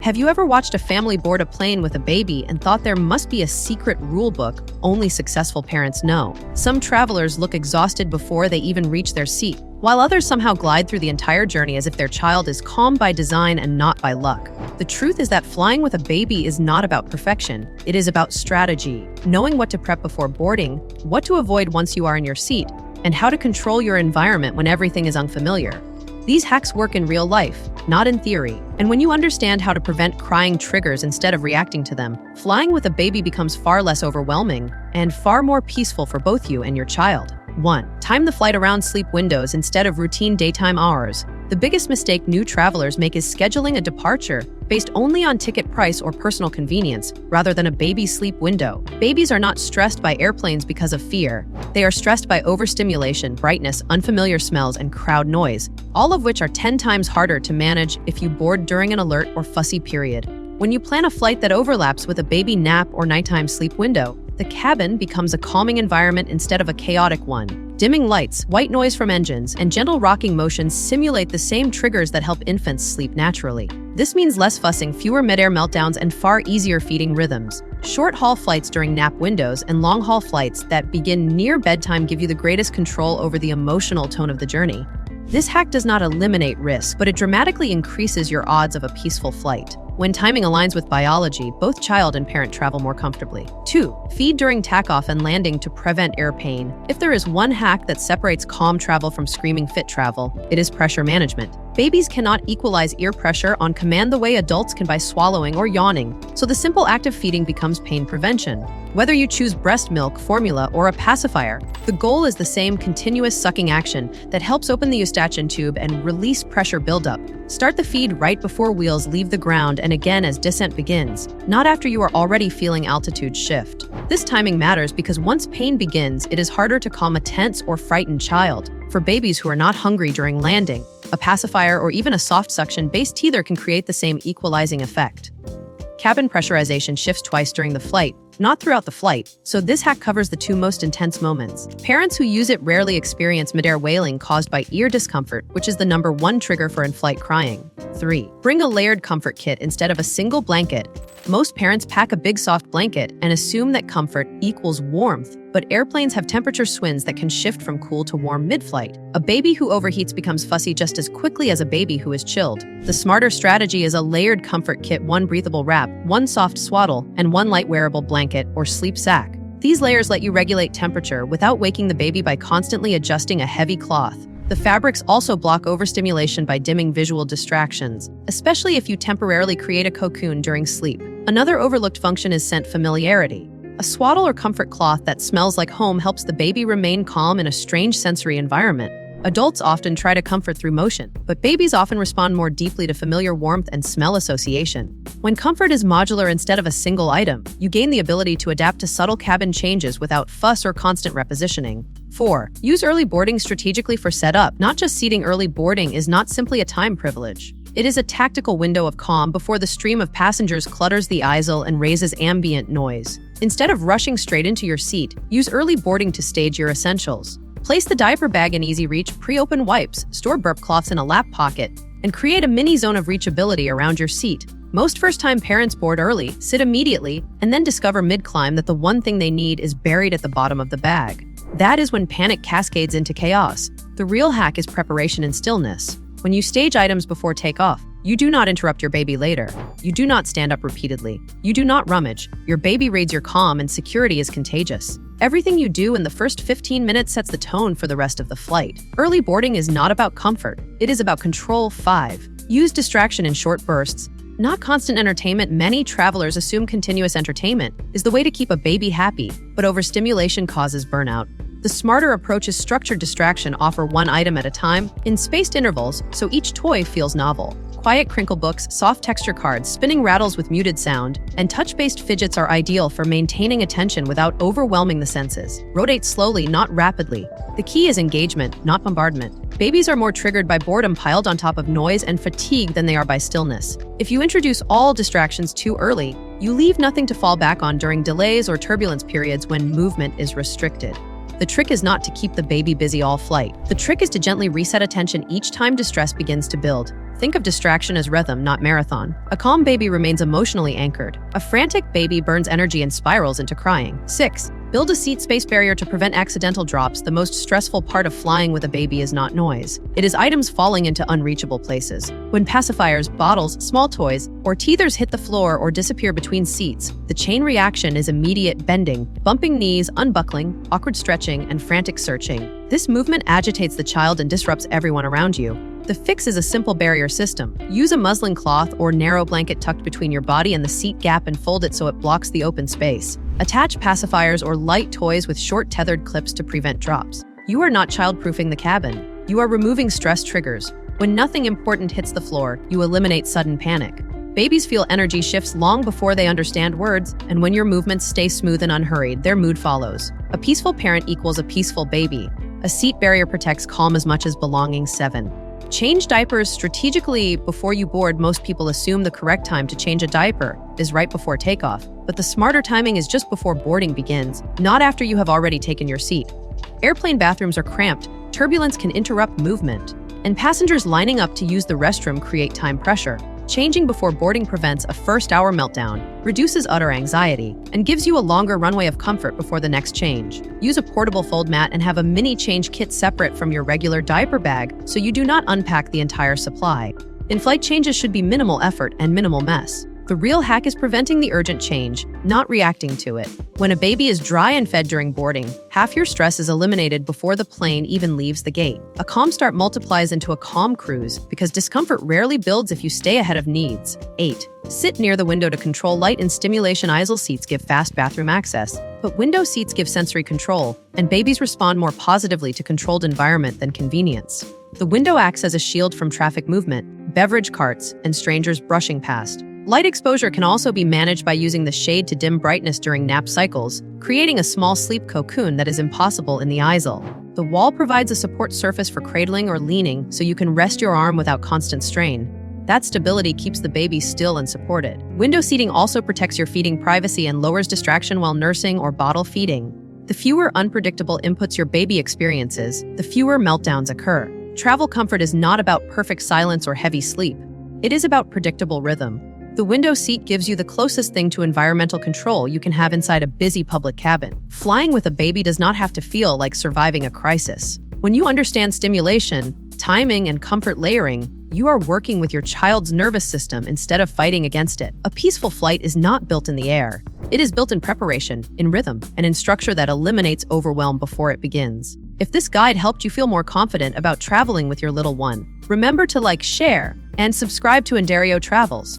Have you ever watched a family board a plane with a baby and thought there must be a secret rule book only successful parents know? Some travelers look exhausted before they even reach their seat, while others somehow glide through the entire journey as if their child is calm by design and not by luck. The truth is that flying with a baby is not about perfection. It is about strategy, knowing what to prep before boarding, what to avoid once you are in your seat, and how to control your environment when everything is unfamiliar. These hacks work in real life, not in theory. And when you understand how to prevent crying triggers instead of reacting to them, flying with a baby becomes far less overwhelming and far more peaceful for both you and your child. 1. Time the flight around sleep windows instead of routine daytime hours. The biggest mistake new travelers make is scheduling a departure based only on ticket price or personal convenience, rather than a baby sleep window. Babies are not stressed by airplanes because of fear. They are stressed by overstimulation, brightness, unfamiliar smells, and crowd noise, all of which are 10 times harder to manage if you board during an alert or fussy period. When you plan a flight that overlaps with a baby nap or nighttime sleep window, the cabin becomes a calming environment instead of a chaotic one. Dimming lights, white noise from engines, and gentle rocking motions simulate the same triggers that help infants sleep naturally. This means less fussing, fewer mid-air meltdowns, and far easier feeding rhythms. Short-haul flights during nap windows and long-haul flights that begin near bedtime give you the greatest control over the emotional tone of the journey. This hack does not eliminate risk, but it dramatically increases your odds of a peaceful flight. When timing aligns with biology, both child and parent travel more comfortably. 2. Feed during takeoff and landing to prevent air pain. If there is one hack that separates calm travel from screaming fit travel, it is pressure management. Babies cannot equalize ear pressure on command the way adults can by swallowing or yawning, so the simple act of feeding becomes pain prevention. Whether you choose breast milk, formula, or a pacifier, the goal is the same: continuous sucking action that helps open the eustachian tube and release pressure buildup. Start the feed right before wheels leave the ground and again as descent begins, not after you are already feeling altitude shift. This timing matters because once pain begins, it is harder to calm a tense or frightened child. For babies who are not hungry during landing, a pacifier or even a soft suction-based teether can create the same equalizing effect. Cabin pressurization shifts twice during the flight, not throughout the flight, so this hack covers the two most intense moments. Parents who use it rarely experience mid-air wailing caused by ear discomfort, which is the #1 trigger for in-flight crying. 3. Bring a layered comfort kit instead of a single blanket. Most parents pack a big soft blanket and assume that comfort equals warmth, but airplanes have temperature swings that can shift from cool to warm mid-flight. A baby who overheats becomes fussy just as quickly as a baby who is chilled. The smarter strategy is a layered comfort kit: 1 breathable wrap, 1 soft swaddle, and 1 light wearable blanket or sleep sack. These layers let you regulate temperature without waking the baby by constantly adjusting a heavy cloth. The fabrics also block overstimulation by dimming visual distractions, especially if you temporarily create a cocoon during sleep. Another overlooked function is scent familiarity. A swaddle or comfort cloth that smells like home helps the baby remain calm in a strange sensory environment. Adults often try to comfort through motion, but babies often respond more deeply to familiar warmth and smell association. When comfort is modular instead of a single item, you gain the ability to adapt to subtle cabin changes without fuss or constant repositioning. 4. Use early boarding strategically for setup. Not just seating, early boarding is not simply a time privilege. It is a tactical window of calm before the stream of passengers clutters the aisle and raises ambient noise. Instead of rushing straight into your seat, use early boarding to stage your essentials. Place the diaper bag in easy reach, pre-open wipes, store burp cloths in a lap pocket, and create a mini zone of reachability around your seat. Most first-time parents board early, sit immediately, and then discover mid-climb that the one thing they need is buried at the bottom of the bag. That is when panic cascades into chaos. The real hack is preparation and stillness. When you stage items before takeoff, you do not interrupt your baby later. You do not stand up repeatedly. You do not rummage. Your baby reads your calm, and security is contagious. Everything you do in the first 15 minutes sets the tone for the rest of the flight. Early boarding is not about comfort. It is about control. 5. Use distraction in short bursts, not constant entertainment. Many travelers assume continuous entertainment is the way to keep a baby happy, but overstimulation causes burnout. The smarter approach is structured distraction. Offer 1 item at a time, in spaced intervals, so each toy feels novel. Quiet crinkle books, soft texture cards, spinning rattles with muted sound, and touch-based fidgets are ideal for maintaining attention without overwhelming the senses. Rotate slowly, not rapidly. The key is engagement, not bombardment. Babies are more triggered by boredom piled on top of noise and fatigue than they are by stillness. If you introduce all distractions too early, you leave nothing to fall back on during delays or turbulence periods when movement is restricted. The trick is not to keep the baby busy all flight. The trick is to gently reset attention each time distress begins to build. Think of distraction as rhythm, not marathon. A calm baby remains emotionally anchored. A frantic baby burns energy and spirals into crying. 6. Build a seat space barrier to prevent accidental drops. The most stressful part of flying with a baby is not noise. It is items falling into unreachable places. When pacifiers, bottles, small toys, or teethers hit the floor or disappear between seats, the chain reaction is immediate: bending, bumping knees, unbuckling, awkward stretching, and frantic searching. This movement agitates the child and disrupts everyone around you. The fix is a simple barrier system. Use a muslin cloth or narrow blanket tucked between your body and the seat gap and fold it so it blocks the open space. Attach pacifiers or light toys with short tethered clips to prevent drops. You are not child-proofing the cabin. You are removing stress triggers. When nothing important hits the floor, you eliminate sudden panic. Babies feel energy shifts long before they understand words, and when your movements stay smooth and unhurried, their mood follows. A peaceful parent equals a peaceful baby. A seat barrier protects calm as much as belonging. 7. Change diapers strategically before you board. Most people assume the correct time to change a diaper is right before takeoff, but the smarter timing is just before boarding begins, not after you have already taken your seat. Airplane bathrooms are cramped, turbulence can interrupt movement, and passengers lining up to use the restroom create time pressure. Changing before boarding prevents a first-hour meltdown, reduces utter anxiety, and gives you a longer runway of comfort before the next change. Use a portable fold mat and have a mini change kit separate from your regular diaper bag so you do not unpack the entire supply. In-flight changes should be minimal effort and minimal mess. The real hack is preventing the urgent change, not reacting to it. When a baby is dry and fed during boarding, half your stress is eliminated before the plane even leaves the gate. A calm start multiplies into a calm cruise because discomfort rarely builds if you stay ahead of needs. 8. Sit near the window to control light and stimulation. Aisle seats give fast bathroom access, but window seats give sensory control, and babies respond more positively to controlled environment than convenience. The window acts as a shield from traffic movement, beverage carts, and strangers brushing past. Light exposure can also be managed by using the shade to dim brightness during nap cycles, creating a small sleep cocoon that is impossible in the aisle. The wall provides a support surface for cradling or leaning so you can rest your arm without constant strain. That stability keeps the baby still and supported. Window seating also protects your feeding privacy and lowers distraction while nursing or bottle feeding. The fewer unpredictable inputs your baby experiences, the fewer meltdowns occur. Travel comfort is not about perfect silence or heavy sleep. It is about predictable rhythm. The window seat gives you the closest thing to environmental control you can have inside a busy public cabin. Flying with a baby does not have to feel like surviving a crisis. When you understand stimulation, timing, and comfort layering, you are working with your child's nervous system instead of fighting against it. A peaceful flight is not built in the air. It is built in preparation, in rhythm, and in structure that eliminates overwhelm before it begins. If this guide helped you feel more confident about traveling with your little one, remember to like, share, and subscribe to Endario Travels.